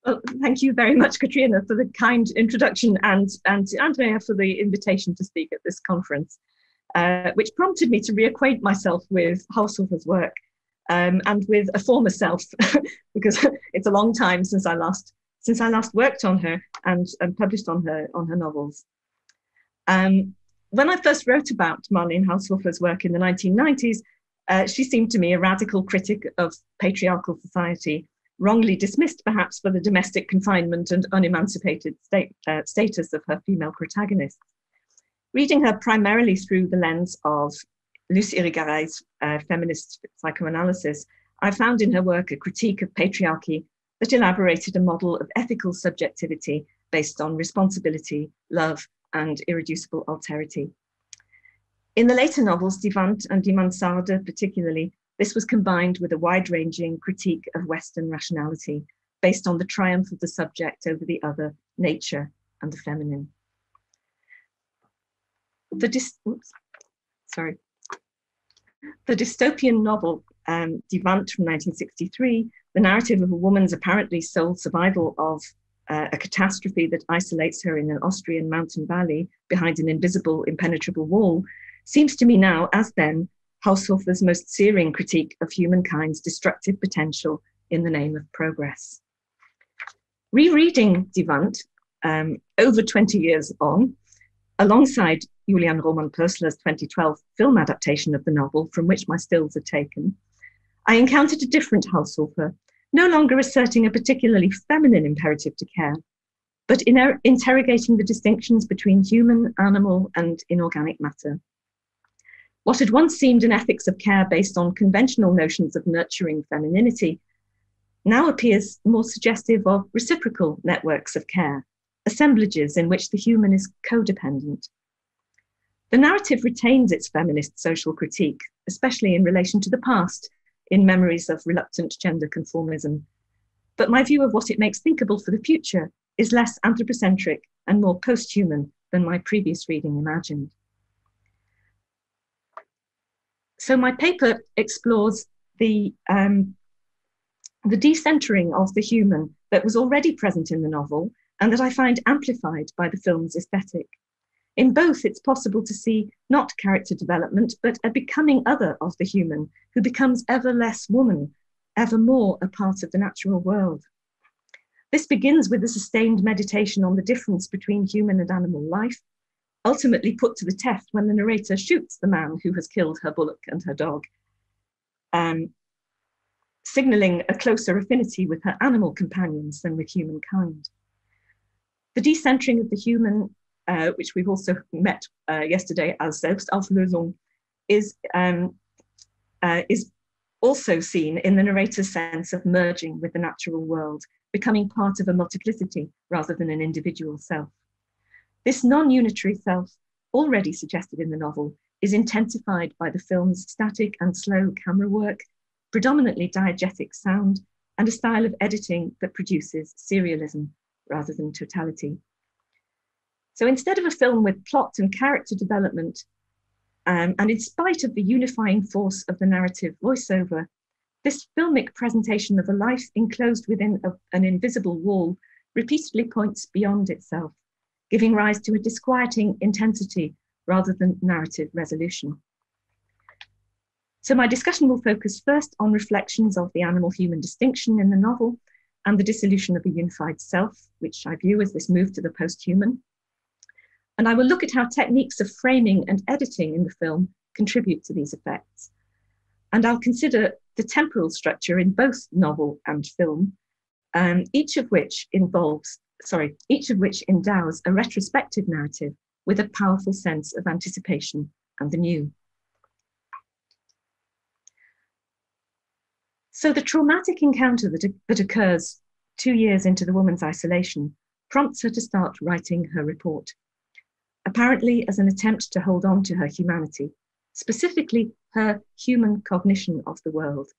Well, thank you very much, Katrina, for the kind introduction and to Andrea for the invitation to speak at this conference, which prompted me to reacquaint myself with Haushofer's work and with a former self, because it's a long time since I last worked on her and published on her novels. When I first wrote about Marlen Haushofer's work in the 1990s, she seemed to me a radical critic of patriarchal society, wrongly dismissed perhaps for the domestic confinement and unemancipated status of her female protagonists. Reading her primarily through the lens of Luce Irigaray's feminist psychoanalysis, I found in her work a critique of patriarchy that elaborated a model of ethical subjectivity based on responsibility, love, and irreducible alterity. In the later novels, Die Wand and Die Mansarde particularly, this was combined with a wide-ranging critique of Western rationality based on the triumph of the subject over the other, nature and the feminine. The dystopian novel, Die Wand from 1963, the narrative of a woman's apparently sole survival of a catastrophe that isolates her in an Austrian mountain valley behind an invisible, impenetrable wall, seems to me now, as then, Haushofer's most searing critique of humankind's destructive potential in the name of progress. Rereading Die Wand, over 20 years on, alongside Julian Roman Pösler's 2012 film adaptation of the novel, from which my stills are taken, I encountered a different Haushofer, no longer asserting a particularly feminine imperative to care, but interrogating the distinctions between human, animal, and inorganic matter. What had once seemed an ethics of care based on conventional notions of nurturing femininity now appears more suggestive of reciprocal networks of care, assemblages in which the human is codependent. The narrative retains its feminist social critique, especially in relation to the past, in memories of reluctant gender conformism. But my view of what it makes thinkable for the future is less anthropocentric and more post-human than my previous reading imagined. So my paper explores the decentering of the human that was already present in the novel and that I find amplified by the film's aesthetic. In both, it's possible to see not character development, but a becoming other of the human who becomes ever less woman, ever more a part of the natural world. This begins with a sustained meditation on the difference between human and animal life, ultimately put to the test when the narrator shoots the man who has killed her bullock and her dog, signaling a closer affinity with her animal companions than with humankind. The decentering of the human, which we've also met yesterday as Selbstauflösung, is also seen in the narrator's sense of merging with the natural world, becoming part of a multiplicity rather than an individual self. This non-unitary self, already suggested in the novel, is intensified by the film's static and slow camera work, predominantly diegetic sound, and a style of editing that produces serialism rather than totality. So instead of a film with plot and character development, and in spite of the unifying force of the narrative voiceover, this filmic presentation of a life enclosed within an invisible wall repeatedly points beyond itself, giving rise to a disquieting intensity rather than narrative resolution. So my discussion will focus first on reflections of the animal-human distinction in the novel and the dissolution of a unified self, which I view as this move to the post-human. And I will look at how techniques of framing and editing in the film contribute to these effects. And I'll consider the temporal structure in both novel and film, each of which endows a retrospective narrative with a powerful sense of anticipation and the new. So the traumatic encounter that occurs 2 years into the woman's isolation prompts her to start writing her report, apparently as an attempt to hold on to her humanity, specifically her human cognition of the world,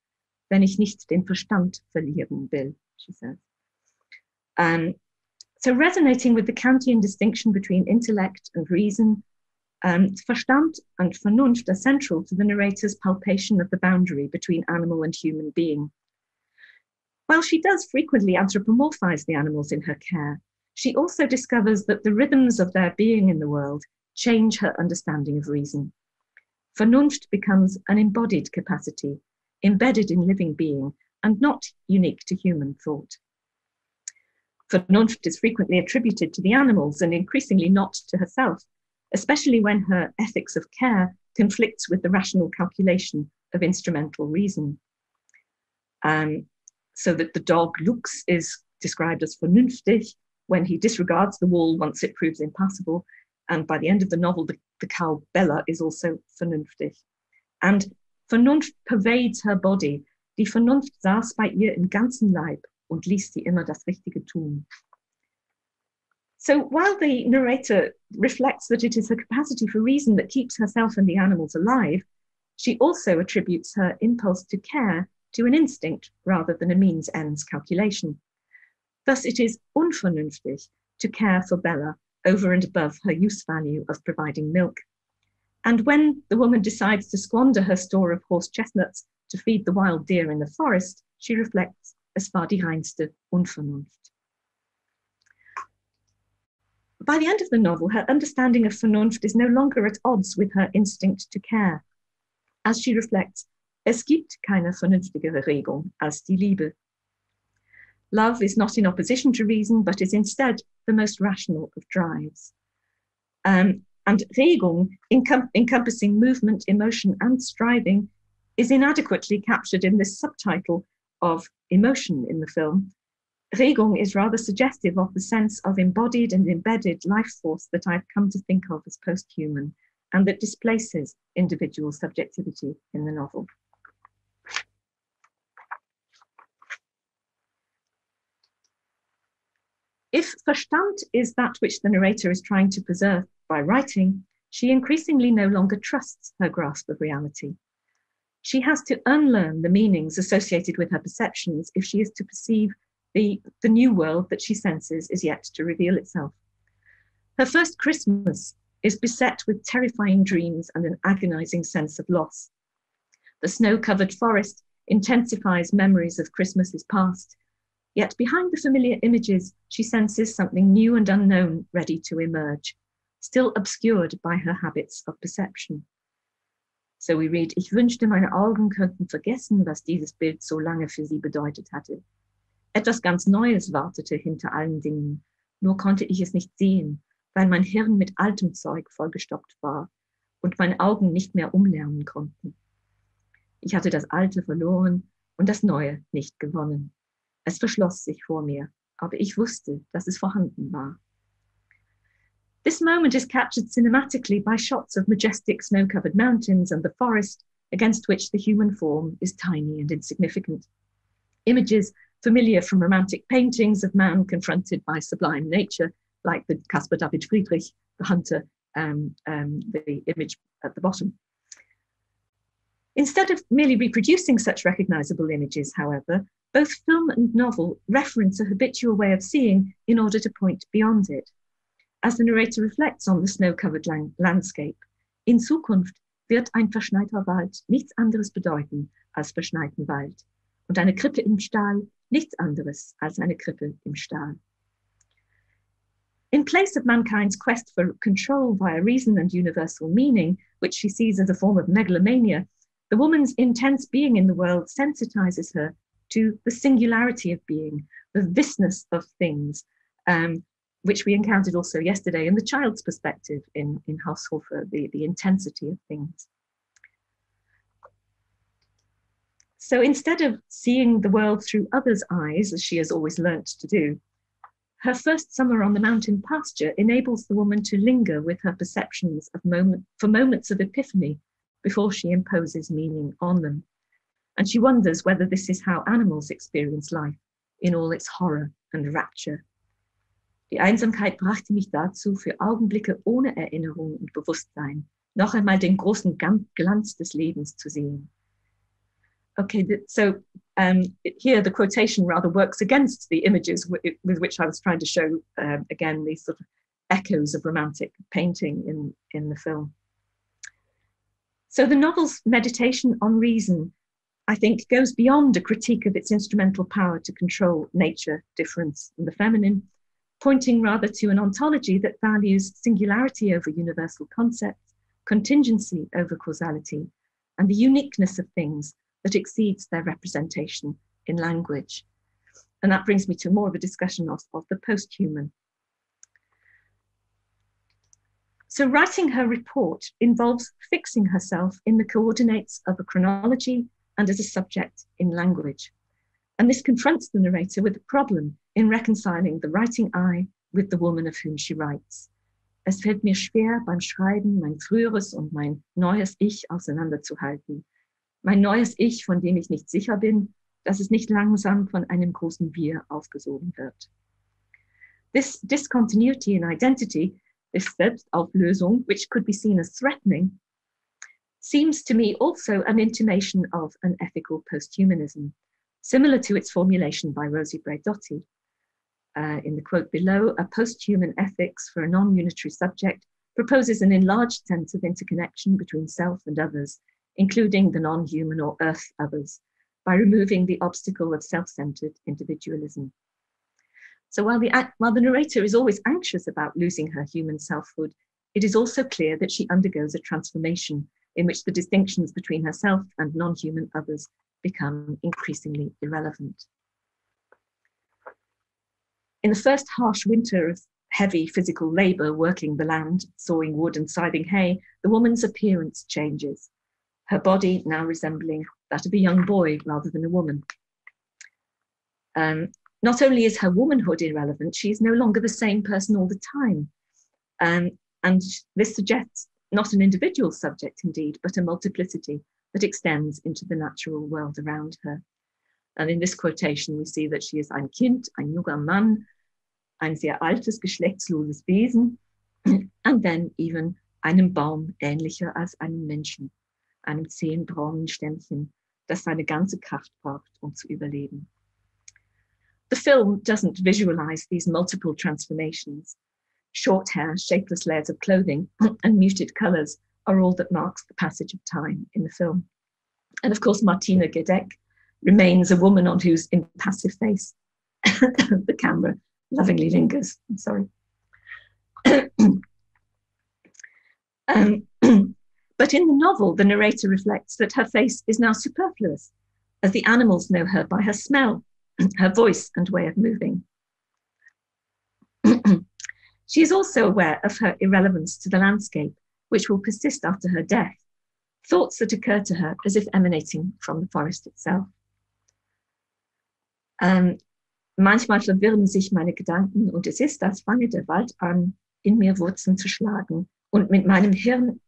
wenn ich nicht den Verstand verlieren will, she says. So resonating with the Kantian distinction between intellect and reason, Verstand and Vernunft are central to the narrator's palpation of the boundary between animal and human being. While she does frequently anthropomorphize the animals in her care, she also discovers that the rhythms of their being in the world change her understanding of reason. Vernunft becomes an embodied capacity, embedded in living being, and not unique to human thought. Vernunft is frequently attributed to the animals and increasingly not to herself, especially when her ethics of care conflicts with the rational calculation of instrumental reason. So that the dog Lux is described as vernünftig when he disregards the wall once it proves impassable. And by the end of the novel, the cow Bella is also vernünftig. And Vernunft pervades her body. Die Vernunft saß bei ihr im ganzen Leib und ließ sie immer das Richtige tun. So while the narrator reflects that it is her capacity for reason that keeps herself and the animals alive, she also attributes her impulse to care to an instinct rather than a means ends calculation. Thus, it is unvernünftig to care for Bella over and above her use value of providing milk. And when the woman decides to squander her store of horse chestnuts to feed the wild deer in the forest, she reflects, es war die reinste Unvernunft. By the end of the novel, her understanding of Vernunft is no longer at odds with her instinct to care. As she reflects, es gibt keine vernünftigere Regung als die Liebe. Love is not in opposition to reason, but is instead the most rational of drives. And Regung, encompassing movement, emotion, and striving, is inadequately captured in this subtitle of emotion in the film. Regung is rather suggestive of the sense of embodied and embedded life force that I've come to think of as post-human, and that displaces individual subjectivity in the novel. If Verstand is that which the narrator is trying to preserve by writing, she increasingly no longer trusts her grasp of reality. She has to unlearn the meanings associated with her perceptions if she is to perceive the new world that she senses is yet to reveal itself. Her first Christmas is beset with terrifying dreams and an agonizing sense of loss. The snow-covered forest intensifies memories of Christmases past, yet behind the familiar images, she senses something new and unknown ready to emerge, still obscured by her habits of perception. So we read, ich wünschte, meine Augen könnten vergessen, was dieses Bild so lange für sie bedeutet hatte. Etwas ganz Neues wartete hinter allen Dingen, nur konnte ich es nicht sehen, weil mein Hirn mit altem Zeug vollgestopft war und meine Augen nicht mehr umlernen konnten. Ich hatte das Alte verloren und das Neue nicht gewonnen. Es verschloss sich vor mir, aber ich wusste, dass es vorhanden war. This moment is captured cinematically by shots of majestic snow-covered mountains and the forest, against which the human form is tiny and insignificant. Images familiar from romantic paintings of man confronted by sublime nature, like the Caspar David Friedrich, the hunter, the image at the bottom. Instead of merely reproducing such recognizable images, however, both film and novel reference a habitual way of seeing in order to point beyond it. As the narrator reflects on the snow-covered landscape, in Zukunft wird ein verschneiter Wald nichts anderes bedeuten als verschneiten Wald und eine Krippe im Stall nichts anderes als eine Krippe im Stall. In place of mankind's quest for control via reason and universal meaning, which she sees as a form of megalomania, the woman's intense being in the world sensitizes her to the singularity of being, the thisness of things, which we encountered also yesterday in the child's perspective in Haushofer, the intensity of things. So instead of seeing the world through others' eyes, as she has always learnt to do, her first summer on the mountain pasture enables the woman to linger with her perceptions of moments of epiphany before she imposes meaning on them. And she wonders whether this is how animals experience life in all its horror and rapture. Die Einsamkeit brachte mich dazu, für Augenblicke ohne Erinnerung und Bewusstsein noch einmal den großen Glanz des Lebens zu sehen. Okay, so here the quotation rather works against the images with which I was trying to show, again, these sort of echoes of romantic painting in the film. So the novel's meditation on reason I think, goes beyond a critique of its instrumental power to control nature, difference, and the feminine, pointing rather to an ontology that values singularity over universal concepts, contingency over causality, and the uniqueness of things that exceeds their representation in language. And that brings me to more of a discussion of the post-human. So writing her report involves fixing herself in the coordinates of a chronology and as a subject in language. And this confronts the narrator with a problem in reconciling the writing I with the woman of whom she writes. Es fällt mir schwer beim Schreiben mein früheres und mein neues Ich auseinanderzuhalten. Mein neues Ich, von dem ich nicht sicher bin, dass es nicht langsam von einem großen Wir aufgesogen wird. This discontinuity in identity, this Selbstauflösung, which could be seen as threatening, seems to me also an intimation of an ethical posthumanism, similar to its formulation by Rosie Braidotti. In the quote below, a posthuman ethics for a non-unitary subject proposes an enlarged sense of interconnection between self and others, including the non-human or earth others, by removing the obstacle of self-centered individualism. So while the narrator is always anxious about losing her human selfhood, it is also clear that she undergoes a transformation in which the distinctions between herself and non-human others become increasingly irrelevant. In the first harsh winter of heavy physical labor, working the land, sawing wood and scything hay, the woman's appearance changes, her body now resembling that of a young boy rather than a woman. Not only is her womanhood irrelevant, she is no longer the same person all the time. And this suggests not an individual subject indeed, but a multiplicity that extends into the natural world around her. And in this quotation, we see that she is ein Kind, ein junger Mann, ein sehr altes, geschlechtsloses Wesen, and then even einem Baum ähnlicher als einem Menschen, einem zähen braunen Stämmchen, das seine ganze Kraft braucht, zu überleben. The film doesn't visualize these multiple transformations. Short hair, shapeless layers of clothing, and muted colors are all that marks the passage of time in the film. And of course, Martina Gedeck remains a woman on whose impassive face the camera lovingly lingers. I'm sorry. But in the novel, the narrator reflects that her face is now superfluous, as the animals know her by her smell, her voice and way of moving. She is also aware of her irrelevance to the landscape, which will persist after her death, thoughts that occur to her as if emanating from the forest itself. Manchmal verwirren sich meine Gedanken und es ist, als fange der Wald an, in mir Wurzeln zu schlagen und mit meinem Hirn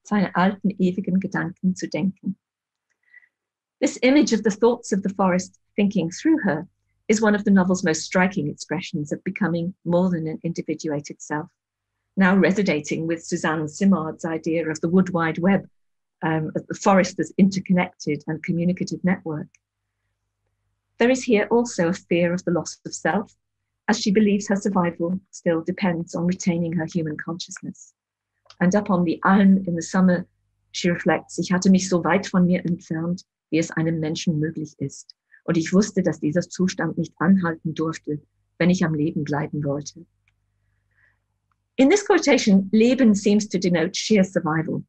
seine alten, ewigen Gedanken zu denken. This image of the thoughts of the forest thinking through her is one of the novel's most striking expressions of becoming more than an individuated self, now resonating with Suzanne Simard's idea of the wood wide web, of the forest as interconnected and communicative network. There is here also a fear of the loss of self, as she believes her survival still depends on retaining her human consciousness. And up on the Alm in the summer, she reflects, ich hatte mich so weit von mir entfernt, wie es einem Menschen möglich ist. Und ich wusste, dass dieser Zustand nicht anhalten durfte, wenn ich am Leben bleiben wollte. In this quotation, Leben seems to denote sheer survival,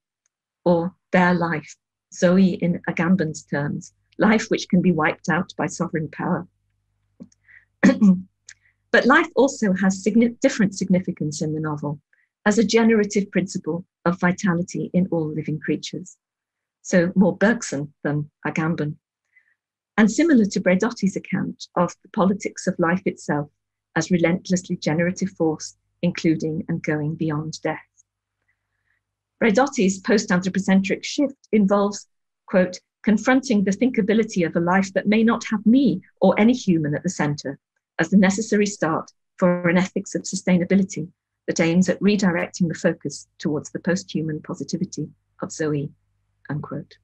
or their life, Zoe in Agamben's terms, life which can be wiped out by sovereign power. But life also has different significance in the novel, as a generative principle of vitality in all living creatures. So more Bergson than Agamben. And similar to Braidotti's account of the politics of life itself as relentlessly generative force, including and going beyond death. Braidotti's post-anthropocentric shift involves, quote, confronting the thinkability of a life that may not have me or any human at the center as the necessary start for an ethics of sustainability that aims at redirecting the focus towards the post-human positivity of Zoe, unquote.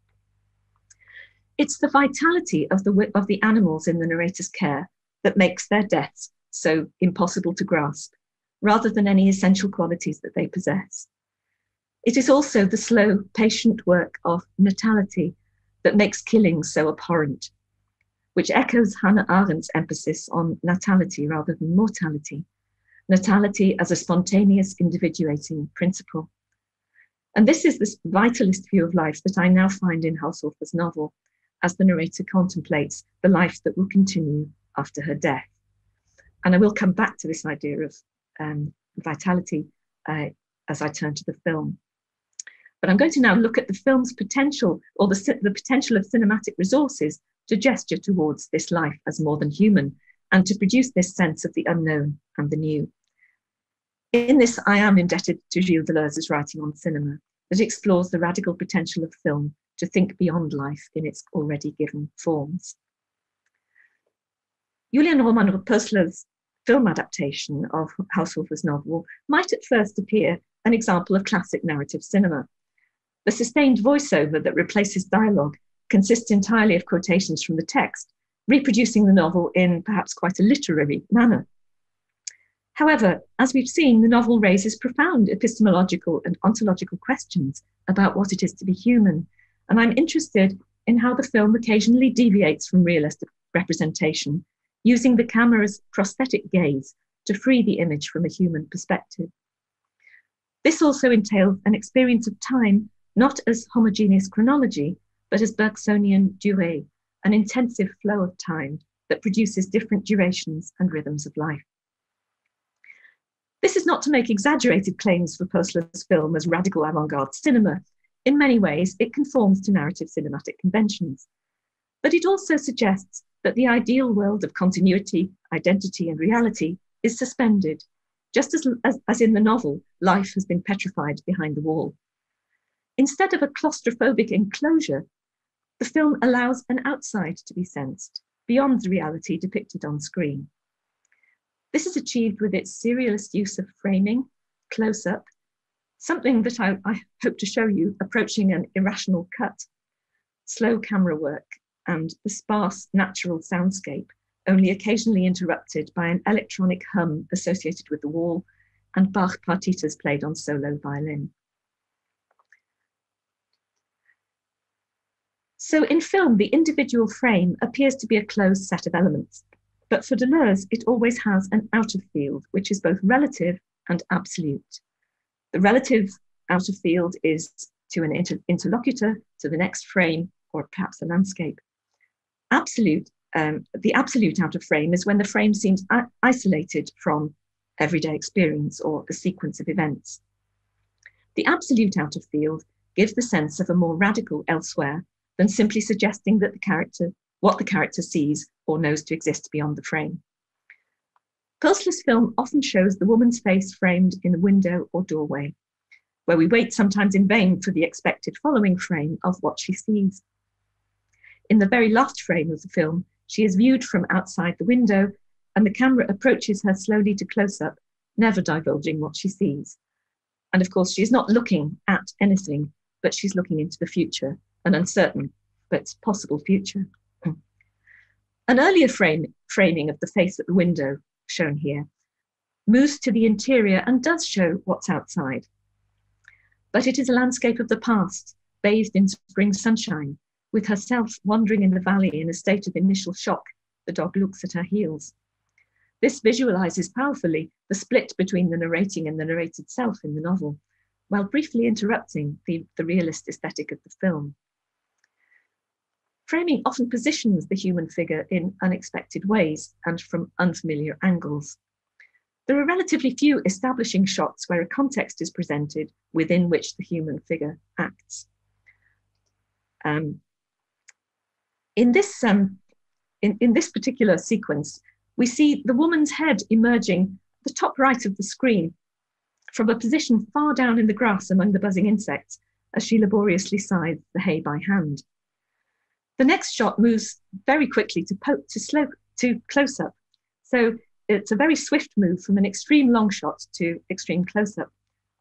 It's the vitality of the animals in the narrator's care that makes their deaths so impossible to grasp, rather than any essential qualities that they possess. It is also the slow, patient work of natality that makes killing so abhorrent, which echoes Hannah Arendt's emphasis on natality rather than mortality, natality as a spontaneous individuating principle. And this is this vitalist view of life that I now find in Haushofer's novel, as the narrator contemplates the life that will continue after her death. And I will come back to this idea of vitality as I turn to the film. But I'm going to now look at the film's potential, or the potential of cinematic resources to gesture towards this life as more than human, and to produce this sense of the unknown and the new. In this, I am indebted to Gilles Deleuze's writing on cinema, that explores the radical potential of film to think beyond life in its already given forms. Julian Roman Pösler's film adaptation of Haushofer's novel might at first appear an example of classic narrative cinema. The sustained voiceover that replaces dialogue consists entirely of quotations from the text, reproducing the novel in perhaps quite a literary manner. However, as we've seen, the novel raises profound epistemological and ontological questions about what it is to be human, and I'm interested in how the film occasionally deviates from realist representation, using the camera's prosthetic gaze to free the image from a human perspective. This also entails an experience of time not as homogeneous chronology, but as Bergsonian durée, an intensive flow of time that produces different durations and rhythms of life. This is not to make exaggerated claims for Pösler's film as radical avant-garde cinema. In many ways, it conforms to narrative cinematic conventions. But it also suggests that the ideal world of continuity, identity, and reality is suspended, just as in the novel, life has been petrified behind the wall. Instead of a claustrophobic enclosure, the film allows an outside to be sensed, beyond the reality depicted on screen. This is achieved with its serialist use of framing, close-up, something that I hope to show you approaching an irrational cut, slow camera work, and the sparse natural soundscape, only occasionally interrupted by an electronic hum associated with the wall and Bach partitas played on solo violin. So in film, the individual frame appears to be a closed set of elements, but for Deleuze, it always has an outer field, which is both relative and absolute. The relative outer field is to an interlocutor, to the next frame, or perhaps a landscape. The absolute outer frame is when the frame seems isolated from everyday experience or a sequence of events. The absolute outer field gives the sense of a more radical elsewhere than simply suggesting that what the character sees or knows to exist beyond the frame. Pösler's film often shows the woman's face framed in a window or doorway, where we wait sometimes in vain for the expected following frame of what she sees. In the very last frame of the film, she is viewed from outside the window, and the camera approaches her slowly to close up, never divulging what she sees. And of course, she's not looking at anything, but she's looking into the future, an uncertain but possible future. An earlier framing of the face at the window, shown here, moves to the interior and does show what's outside. But it is a landscape of the past, bathed in spring sunshine, with herself wandering in the valley in a state of initial shock. The dog looks at her heels. This visualizes powerfully the split between the narrating and the narrated self in the novel, while briefly interrupting the realist aesthetic of the film. Framing often positions the human figure in unexpected ways and from unfamiliar angles. There are relatively few establishing shots where a context is presented within which the human figure acts. In this particular sequence, we see the woman's head emerging at the top right of the screen from a position far down in the grass among the buzzing insects as she laboriously scythes the hay by hand. The next shot moves very quickly to close-up. So it's a very swift move from an extreme long shot to extreme close-up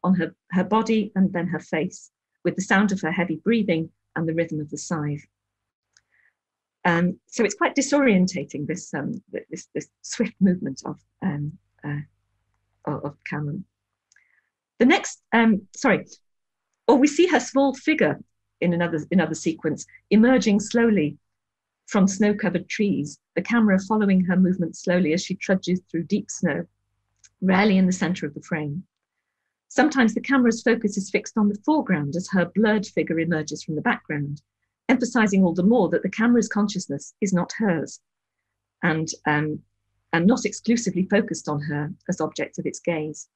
on her body and then her face, with the sound of her heavy breathing and the rhythm of the scythe. So it's quite disorientating, this swift movement of Cameron. The next, we see her small figure in another sequence, emerging slowly from snow-covered trees, the camera following her movement slowly as she trudges through deep snow, rarely in the center of the frame. Sometimes the camera's focus is fixed on the foreground as her blurred figure emerges from the background, emphasizing all the more that the camera's consciousness is not hers and not exclusively focused on her as object of its gaze.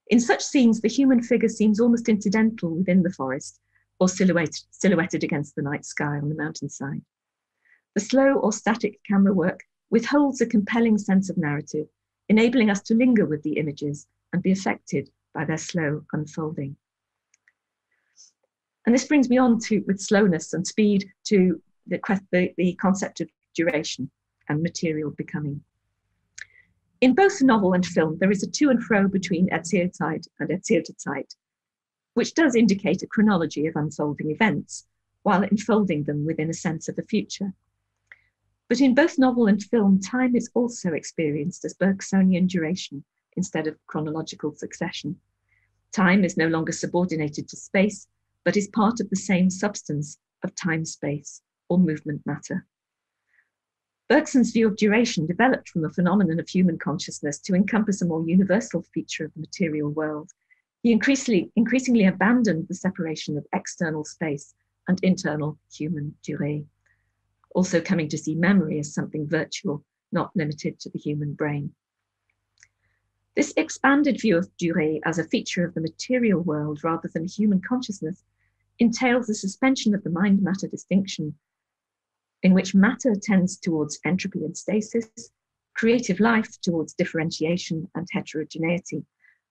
In such scenes, the human figure seems almost incidental within the forest or silhouetted against the night sky on the mountainside. The slow or static camera work withholds a compelling sense of narrative, enabling us to linger with the images and be affected by their slow unfolding. And this brings me on to, with slowness and speed, to the concept of duration and material becoming. In both novel and film, there is a to and fro between Erzählzeit and erzählte Zeit, which does indicate a chronology of unfolding events, while enfolding them within a sense of the future. But in both novel and film, time is also experienced as Bergsonian duration instead of chronological succession. Time is no longer subordinated to space, but is part of the same substance of time-space or movement matter. Bergson's view of duration developed from a phenomenon of human consciousness to encompass a more universal feature of the material world. He increasingly abandoned the separation of external space and internal human durée, also coming to see memory as something virtual, not limited to the human brain. This expanded view of durée as a feature of the material world rather than human consciousness entails the suspension of the mind-matter distinction, in which matter tends towards entropy and stasis, creative life towards differentiation and heterogeneity,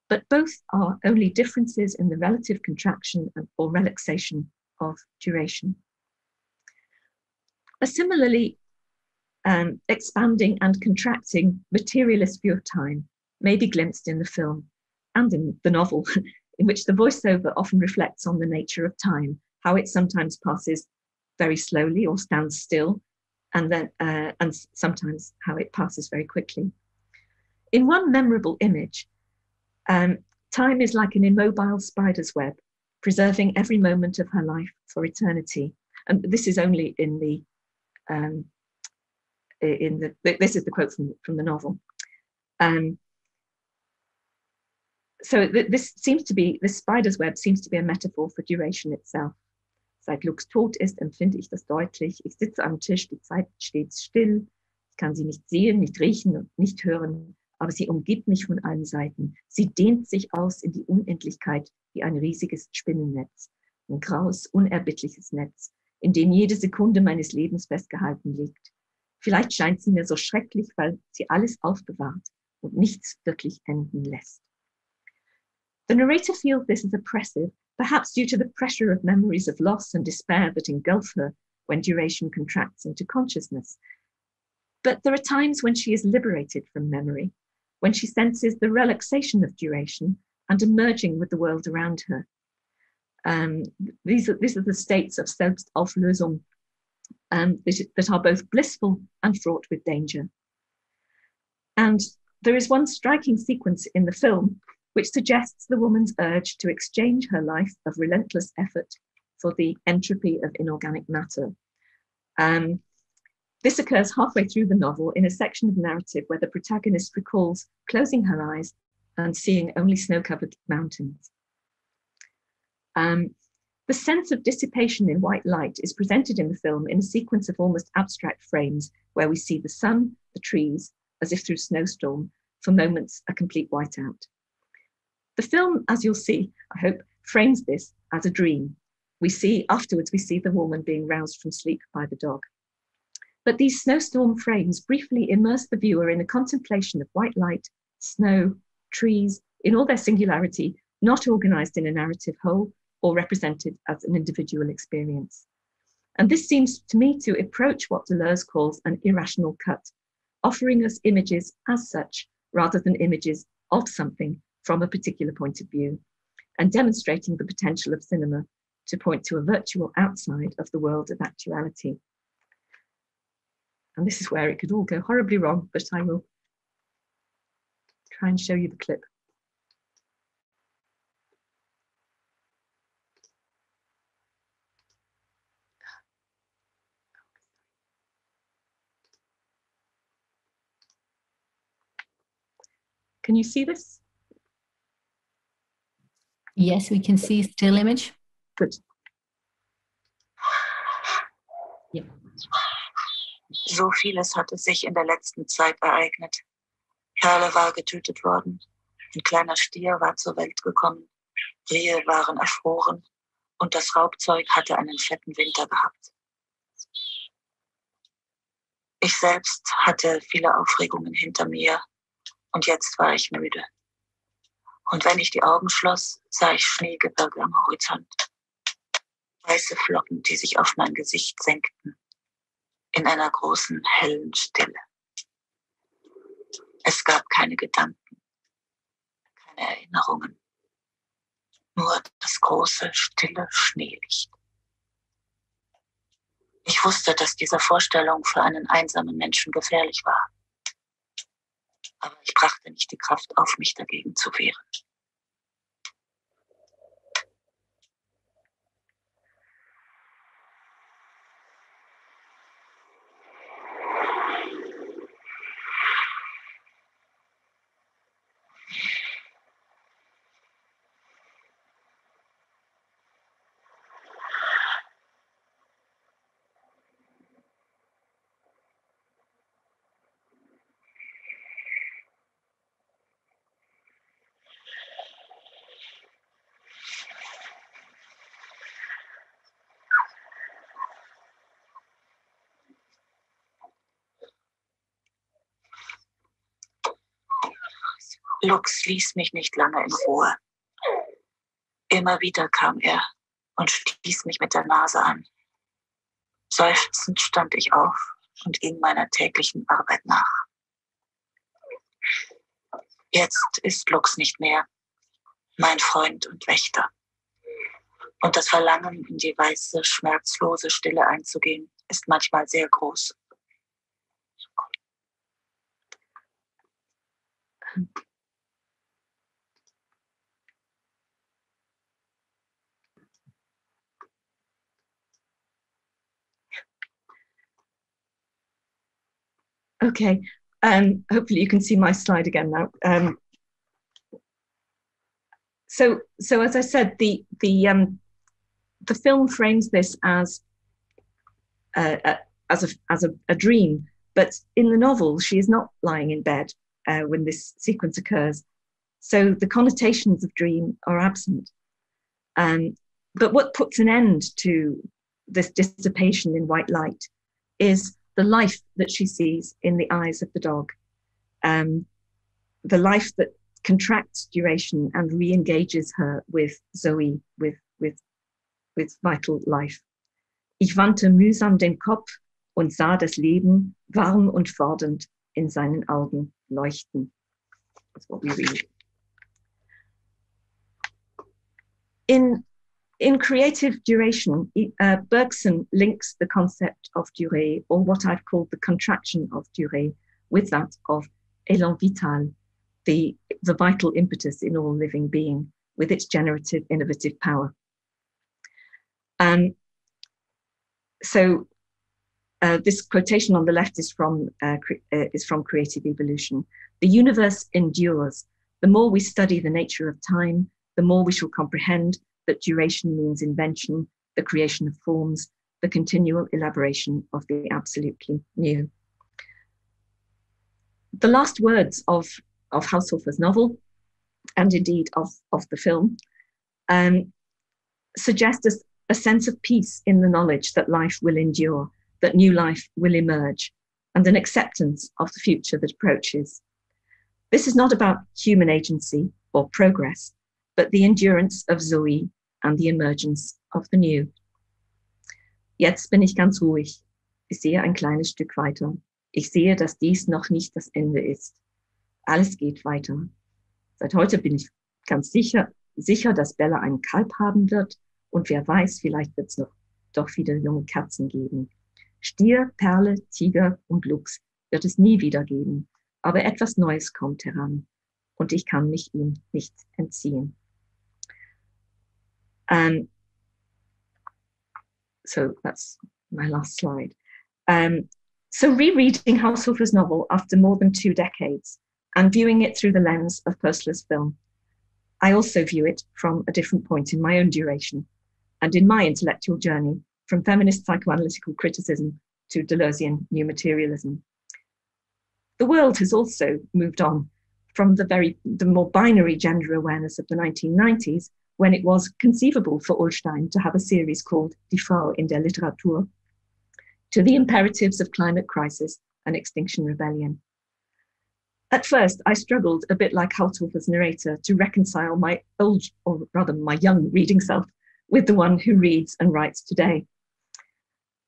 but both are only differences in the relative contraction or relaxation of duration. A similarly expanding and contracting materialist view of time may be glimpsed in the film and in the novel, in which the voiceover often reflects on the nature of time, how it sometimes passes very slowly or stands still, and sometimes how it passes very quickly. In one memorable image, time is like an immobile spider's web, preserving every moment of her life for eternity. And this is only this is the quote from the novel. So this spider's web seems to be a metaphor for duration itself. Seit Lux tot ist, empfinde ich das deutlich. Ich sitze am Tisch, die Zeit steht still. Ich kann sie nicht sehen, nicht riechen und nicht hören, aber sie umgibt mich von allen Seiten. Sie dehnt sich aus in die Unendlichkeit wie ein riesiges Spinnennetz. Ein graues, unerbittliches Netz, in dem jede Sekunde meines Lebens festgehalten liegt. Vielleicht scheint sie mir so schrecklich, weil sie alles aufbewahrt und nichts wirklich enden lässt. The narrator feels this is oppressive, perhaps due to the pressure of memories of loss and despair that engulf her when duration contracts into consciousness. But there are times when she is liberated from memory, when she senses the relaxation of duration and a merging with the world around her. These are the states of Selbstauflösung that are both blissful and fraught with danger. And there is one striking sequence in the film which suggests the woman's urge to exchange her life of relentless effort for the entropy of inorganic matter. This occurs halfway through the novel in a section of narrative where the protagonist recalls closing her eyes and seeing only snow-covered mountains. The sense of dissipation in white light is presented in the film in a sequence of almost abstract frames where we see the sun, the trees, as if through snowstorm, for moments a complete whiteout. The film, as you'll see, I hope, frames this as a dream. Afterwards, we see the woman being roused from sleep by the dog. But these snowstorm frames briefly immerse the viewer in a contemplation of white light, snow, trees, in all their singularity, not organized in a narrative whole or represented as an individual experience. And this seems to me to approach what Deleuze calls an irrational cut, offering us images as such, rather than images of something from a particular point of view, and demonstrating the potential of cinema to point to a virtual outside of the world of actuality. And this is where it could all go horribly wrong, but I will try and show you the clip. Can you see this? Yes, we can see still image. Good. Ja. So vieles hatte sich in der letzten Zeit ereignet. Perle war getötet worden. Ein kleiner Stier war zur Welt gekommen. Rehe waren erfroren. Und das Raubzeug hatte einen fetten Winter gehabt. Ich selbst hatte viele Aufregungen hinter mir. Und jetzt war ich müde. Und wenn ich die Augen schloss, sah ich Schneegebirge am Horizont. Weiße Flocken, die sich auf mein Gesicht senkten. In einer großen, hellen Stille. Es gab keine Gedanken, keine Erinnerungen. Nur das große, stille Schneelicht. Ich wusste, dass diese Vorstellung für einen einsamen Menschen gefährlich war. Aber ich brachte nicht die Kraft auf, mich dagegen zu wehren. Lux ließ mich nicht lange in Ruhe. Immer wieder kam er und stieß mich mit der Nase an. Seufzend stand ich auf und ging meiner täglichen Arbeit nach. Jetzt ist Lux nicht mehr mein Freund und Wächter. Und das Verlangen, in die weiße, schmerzlose Stille einzugehen, ist manchmal sehr groß. Okay, hopefully you can see my slide again now. So as I said, the film frames this as a dream, but in the novel she is not lying in bed when this sequence occurs. So the connotations of dream are absent. But what puts an end to this dissipation in white light is the life that she sees in the eyes of the dog, the life that contracts duration and re-engages her with Zoe, with vital life. Ich wandte mühsam den Kopf und sah das Leben warm und fordernd in seinen Augen leuchten. That's what we read. In creative duration, Bergson links the concept of durée, or what I've called the contraction of durée, with that of élan vital, the vital impetus in all living being, with its generative, innovative power. So this quotation on the left is from Creative Evolution. The universe endures. The more we study the nature of time, the more we shall comprehend that duration means invention, the creation of forms, the continual elaboration of the absolutely new. The last words of Haushofer's novel, and indeed of the film, suggest a sense of peace in the knowledge that life will endure, that new life will emerge, and an acceptance of the future that approaches. This is not about human agency or progress, but the endurance of Zoe and the emergence of the new. Jetzt bin ich ganz ruhig. Ich sehe ein kleines Stück weiter. Ich sehe, dass dies noch nicht das Ende ist. Alles geht weiter. Seit heute bin ich ganz sicher, dass Bella einen Kalb haben wird. Und wer weiß, vielleicht wird es doch wieder junge Katzen geben. Stier, Perle, Tiger und Luchs wird es nie wieder geben. Aber etwas Neues kommt heran. Und ich kann mich ihm nicht entziehen. So that's my last slide. So rereading Haushofer's novel after more than 2 decades and viewing it through the lens of Purcell's film. I also view it from a different point in my own duration and in my intellectual journey from feminist psychoanalytical criticism to Deleuzian new materialism. The world has also moved on from the more binary gender awareness of the 1990s, when it was conceivable for Ullstein to have a series called Die Frau in der Literatur, to the imperatives of climate crisis and Extinction Rebellion. At first, I struggled, a bit like Haushofer's narrator, to reconcile my old, or rather my young reading self with the one who reads and writes today.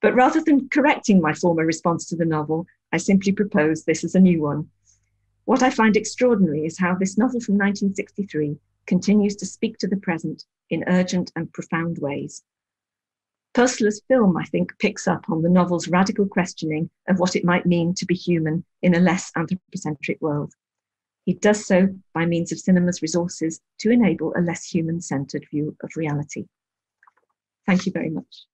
But rather than correcting my former response to the novel, I simply propose this as a new one. What I find extraordinary is how this novel from 1963 continues to speak to the present in urgent and profound ways. Purcell's film, I think, picks up on the novel's radical questioning of what it might mean to be human in a less anthropocentric world. He does so by means of cinema's resources to enable a less human-centered view of reality. Thank you very much.